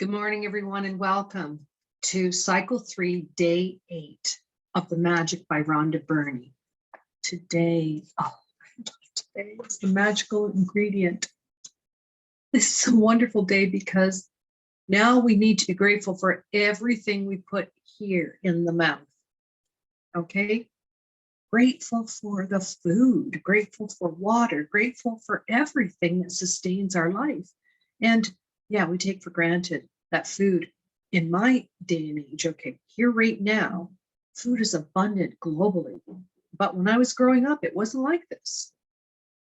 Good morning, everyone, and welcome to Cycle 3, Day 8 of The Magic by Rhonda Byrne. Today is the magical ingredient. This is a wonderful day because now we need to be grateful for everything we put here in the mouth. Okay? Grateful for the food, grateful for water, grateful for everything that sustains our life. And yeah, we take for granted that food in my day and age, okay, here right now, food is abundant globally. But when I was growing up, it wasn't like this.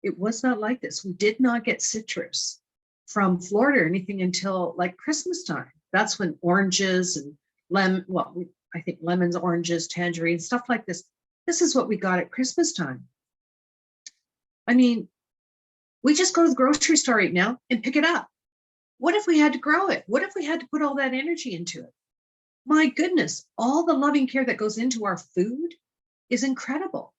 It was not like this. We did not get citrus from Florida or anything until like Christmas time. That's when oranges and I think lemons, oranges, tangerines, stuff like this. This is what we got at Christmas time. I mean, we just go to the grocery store right now and pick it up. What if we had to grow it? What if we had to put all that energy into it? My goodness, all the loving care that goes into our food is incredible.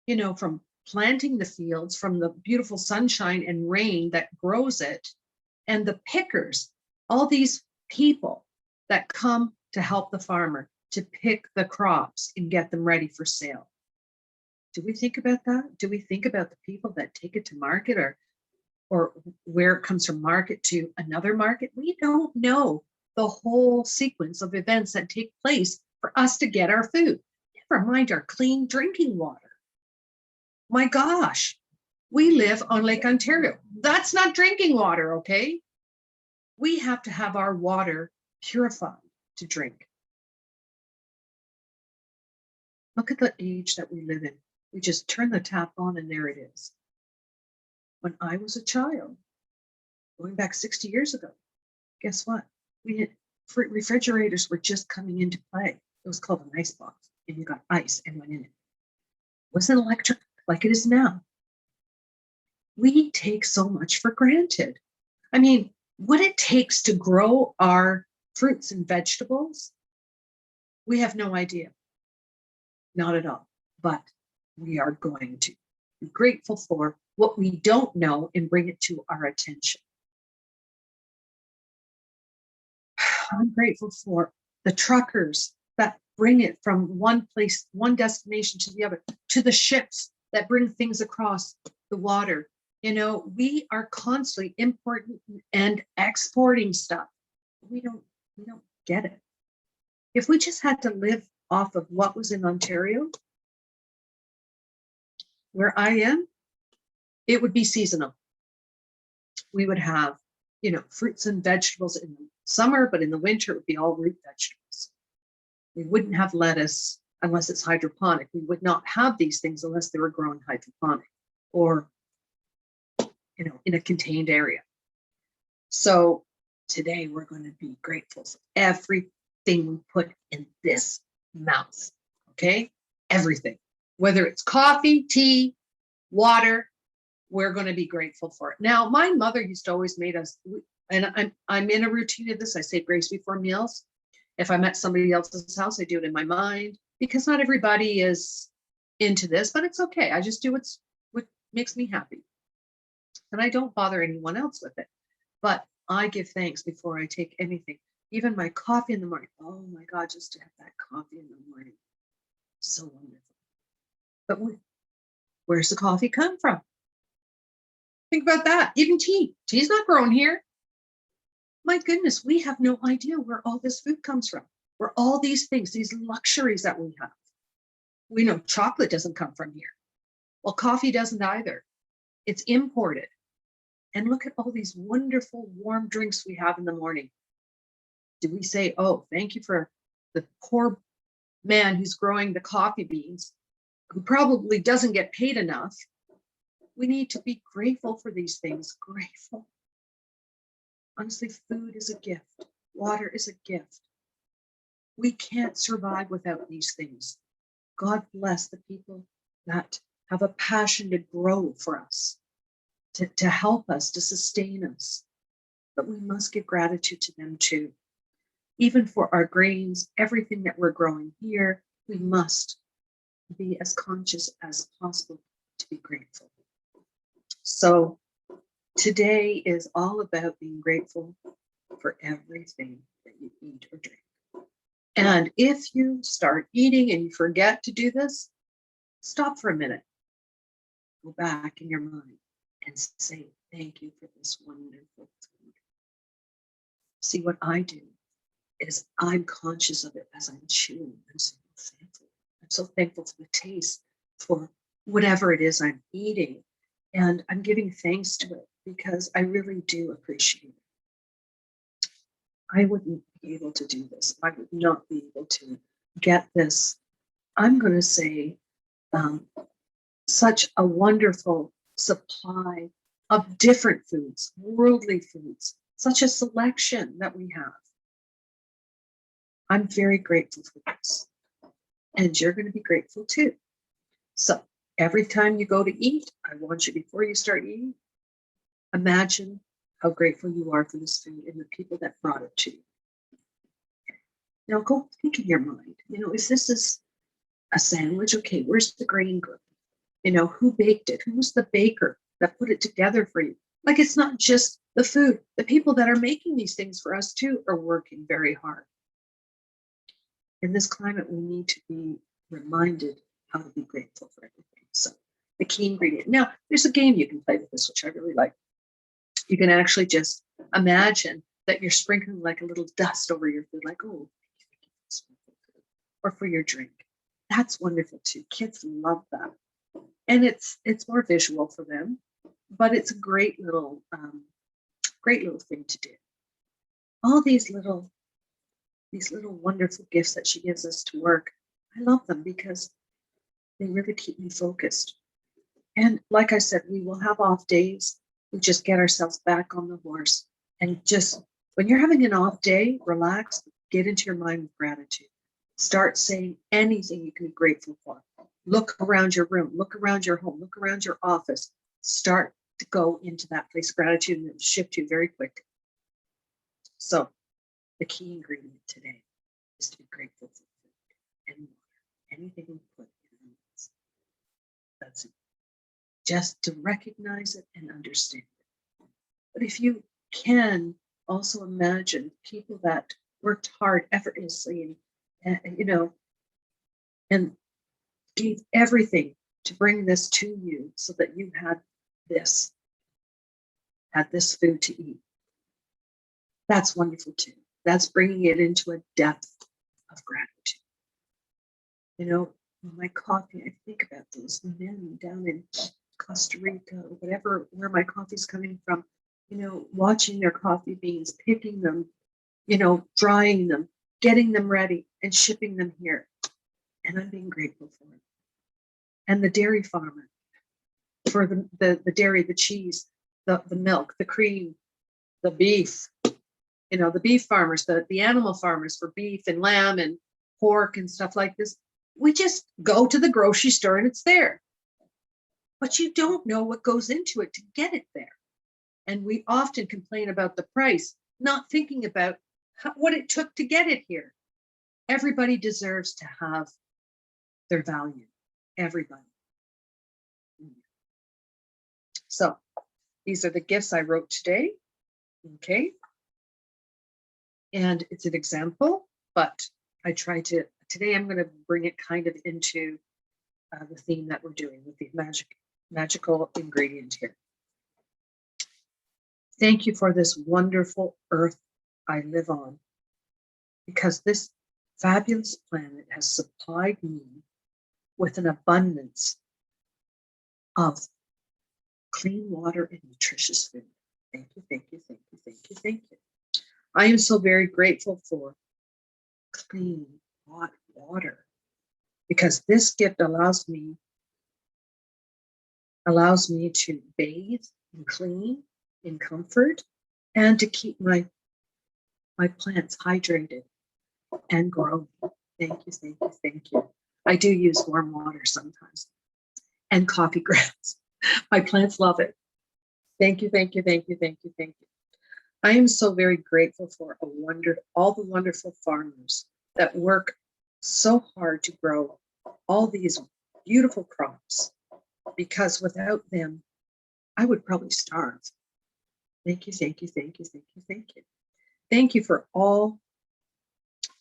You know, from planting the fields, from the beautiful sunshine and rain that grows it, and the pickers, all these people that come to help the farmer to pick the crops and get them ready for sale. Do we think about that? Do we think about the people that take it to market or where it comes from market to another market? We don't know the whole sequence of events that take place for us to get our food. Never mind our clean drinking water. My gosh, we live on Lake Ontario. That's not drinking water, okay? We have to have our water purified to drink. Look at the age that we live in. We just turn the tap on and there it is. When I was a child, going back 60 years ago, guess what? Refrigerators were just coming into play. It was called an ice box, and you got ice and went in it. It wasn't electric like it is now. We take so much for granted. I mean, what it takes to grow our fruits and vegetables, we have no idea. Not at all. But we are going to be grateful for what we don't know and bring it to our attention. I'm grateful for the truckers that bring it from one place, one destination to the other, to the ships that bring things across the water. You know, we are constantly importing and exporting stuff. We don't get it. If we just had to live off of what was in Ontario, where I am, it would be seasonal. We would have, you know, fruits and vegetables in the summer, but in the winter, it would be all root vegetables. We wouldn't have lettuce unless it's hydroponic. We would not have these things unless they were grown hydroponic or, you know, in a contained area. So today we're going to be grateful for everything we put in this mouth, okay? Everything, whether it's coffee, tea, water, we're going to be grateful for it. Now, my mother used to always make us, and I'm in a routine of this. I say grace before meals. If I'm at somebody else's house, I do it in my mind because not everybody is into this, but it's okay. I just do what makes me happy. And I don't bother anyone else with it. But I give thanks before I take anything, even my coffee in the morning. Oh my God, just to have that coffee in the morning. So wonderful. But where's the coffee come from? Think about that. Even tea. Tea's not grown here. My goodness, we have no idea where all this food comes from, where all these things, these luxuries that we have. We know chocolate doesn't come from here. Well, coffee doesn't either. It's imported. And look at all these wonderful warm drinks we have in the morning. Do we say, oh, thank you for the poor man who's growing the coffee beans, who probably doesn't get paid enough? We need to be grateful for these things. Grateful. Honestly, food is a gift. Water is a gift. We can't survive without these things. God bless the people that have a passion to grow for us, to help us, to sustain us. But we must give gratitude to them too. Even for our grains, everything that we're growing here, we must be as conscious as possible to be grateful. So today is all about being grateful for everything that you eat or drink. And if you start eating and you forget to do this, stop for a minute. Go back in your mind and say, thank you for this wonderful food. See, what I do is I'm conscious of it as I'm chewing. I'm so thankful. I'm so thankful for the taste, for whatever it is I'm eating. And I'm giving thanks to it because I really do appreciate it. I wouldn't be able to do this. I would not be able to get this, I'm going to say, such a wonderful supply of different foods, worldly foods, such a selection that we have. I'm very grateful for this. And you're going to be grateful too. So every time you go to eat, I want you, before you start eating, imagine how grateful you are for this food and the people that brought it to you. Now go think in your mind, if this is a sandwich, okay, where's the grain group? Who baked it? Who's the baker that put it together for you? Like, it's not just the food. The people that are making these things for us too are working very hard. In this climate, we need to be reminded how to be grateful for everything. So the key ingredient. Now, there's a game you can play with this, which I really like. You can actually just imagine that you're sprinkling like a little dust over your food, like, oh, or for your drink. That's wonderful too. Kids love that. And it's more visual for them, but it's a great little thing to do. All these little wonderful gifts that she gives us to work, I love them because they really keep me focused. And like I said, we will have off days. We just get ourselves back on the horse, and just when you're having an off day, relax, get into your mind with gratitude. Start saying anything you can be grateful for. Look around your room, look around your home, look around your office. Start to go into that place of gratitude, and it'll shift you very quick. So the key ingredient today is to be grateful for food and water, anything we put in our mouths. That's it. Just to recognize it and understand it. But if you can also imagine people that worked hard, effortlessly, and gave everything to bring this to you so that you had this food to eat. That's wonderful too. That's bringing it into a depth of gratitude. My coffee, I think about those men down in Costa Rica or whatever, where my coffee's coming from, watching their coffee beans, picking them, drying them, getting them ready and shipping them here. And I'm being grateful for it. And the dairy farmer for the dairy, the cheese, the milk, the cream, the beef, the beef farmers, the animal farmers for beef and lamb and pork and stuff like this. We just go to the grocery store and it's there. But you don't know what goes into it to get it there. And we often complain about the price, not thinking about what it took to get it here. Everybody deserves to have their value. Everybody. So these are the gifts I wrote today. Okay. And it's an example, but today I'm going to bring it kind of into the theme that we're doing with the magical ingredient here. Thank you for this wonderful earth I live on, because this fabulous planet has supplied me with an abundance of clean water and nutritious food. Thank you, thank you, thank you, thank you, thank you. I am so very grateful for clean, hot water, because this gift allows me to bathe and clean in comfort, and to keep my plants hydrated and growing. Thank you, thank you, thank you. I do use warm water sometimes, and coffee grounds. My plants love it. Thank you, thank you, thank you, thank you, thank you. I am so very grateful for all the wonderful farmers that work so hard to grow all these beautiful crops, because without them, I would probably starve. Thank you, thank you, thank you, thank you, thank you. Thank you for all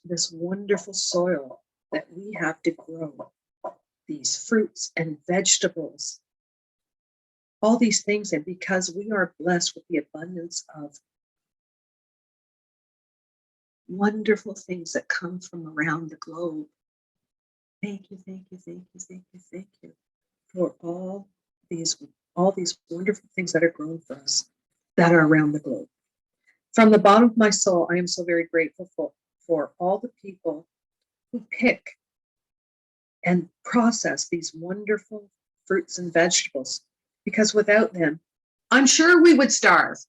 this wonderful soil that we have to grow these fruits and vegetables, all these things. And because we are blessed with the abundance of wonderful things that come from around the globe. Thank you, thank you, thank you, thank you, thank you for all these wonderful things that are grown for us that are around the globe. From the bottom of my soul, I am so very grateful for all the people who pick and process these wonderful fruits and vegetables, because without them, I'm sure we would starve.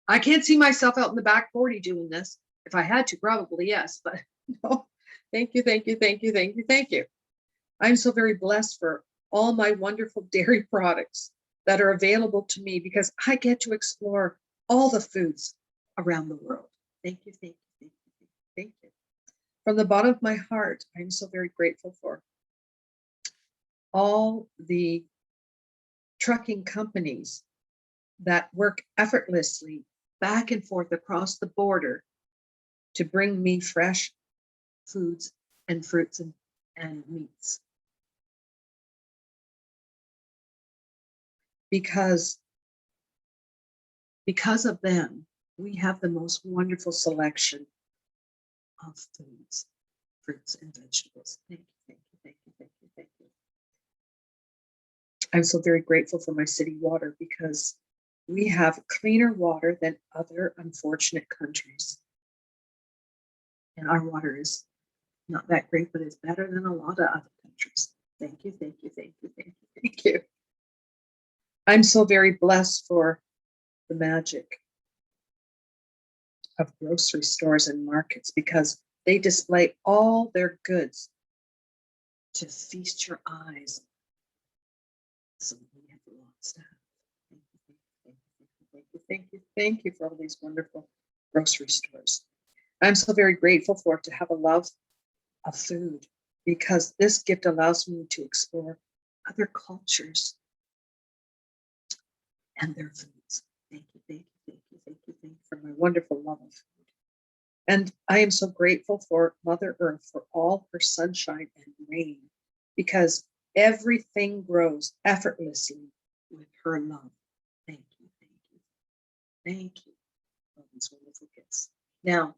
I can't see myself out in the back 40 doing this. If I had to, probably yes, but no. Thank you, thank you, thank you, thank you, thank you. I'm so very blessed for all my wonderful dairy products that are available to me, because I get to explore all the foods around the world. Thank you, thank you, thank you, thank you. From the bottom of my heart, I'm so very grateful for all the trucking companies that work effortlessly back and forth across the border to bring me fresh foods and fruits and meats. Because of them, we have the most wonderful selection of foods, fruits, and vegetables. Thank you, thank you, thank you, thank you, thank you. I'm so very grateful for my city water, because we have cleaner water than other unfortunate countries. And our water is not that great, but it's better than a lot of other countries. Thank you, thank you, thank you, thank you, thank you. I'm so very blessed for the magic of grocery stores and markets, because they display all their goods to feast your eyes. So we have lots to have. Thank you, thank you, thank you for all these wonderful grocery stores. I'm so very grateful to have a love of food, because this gift allows me to explore other cultures and their foods. Thank you, thank you, thank you, thank you, thank you for my wonderful love of food. And I am so grateful for Mother Earth, for all her sunshine and rain, because everything grows effortlessly with her love. Thank you, thank you, thank you for these wonderful gifts. Now,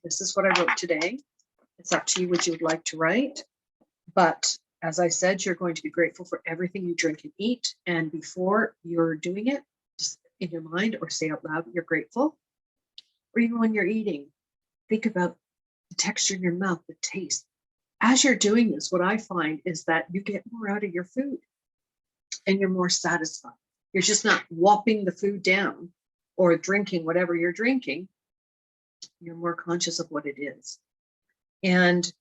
this is what I wrote today. It's up to you what you would like to write. But as I said, you're going to be grateful for everything you drink and eat. And before you're doing it, just in your mind or say out loud, you're grateful. Or even when you're eating, think about the texture in your mouth, the taste. As you're doing this, what I find is that you get more out of your food and you're more satisfied. You're just not whopping the food down or drinking whatever you're drinking. You're more conscious of what it is. And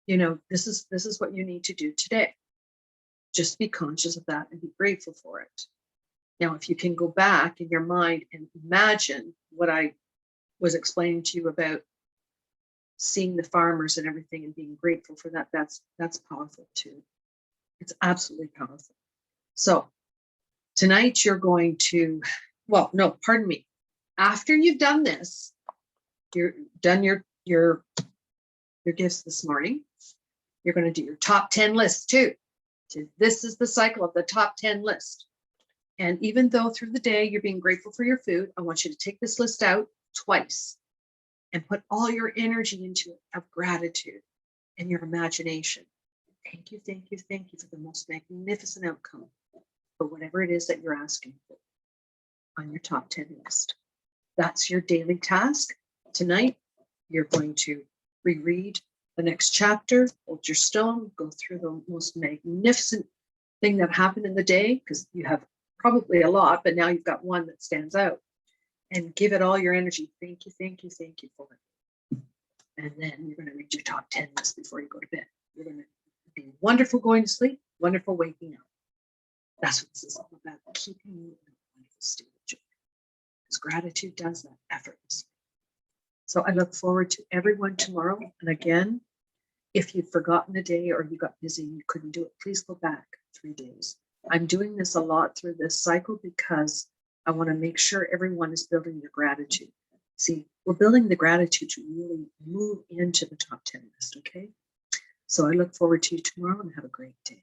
you know, this is what you need to do today. Just be conscious of that and be grateful for it. Now, if you can go back in your mind and imagine what I was explaining to you about seeing the farmers and everything and being grateful for that, that's powerful too. It's absolutely powerful. So tonight you're going to, well, no, pardon me. After you've done this, you're done your gifts this morning. You're going to do your top 10 list too. So this is the cycle of the top 10 list. And even though through the day you're being grateful for your food, I want you to take this list out twice and put all your energy into it of gratitude and your imagination. Thank you, thank you, thank you for the most magnificent outcome for whatever it is that you're asking for on your top 10 list. That's your daily task. Tonight, you're going to reread the next chapter, hold your stone, go through the most magnificent thing that happened in the day, because you have probably a lot, but now you've got one that stands out, and give it all your energy. Thank you, thank you, thank you for it. And then you're going to read your top 10 list before you go to bed. You're going to be wonderful going to sleep, wonderful waking up. That's what this is all about, keeping you in a wonderful state of joy. Because gratitude does that effortlessly. So I look forward to everyone tomorrow. And again, if you've forgotten a day or you got busy and you couldn't do it, please go back 3 days. I'm doing this a lot through this cycle because I want to make sure everyone is building their gratitude. See, we're building the gratitude to really move into the top 10 list, okay? So I look forward to you tomorrow and have a great day.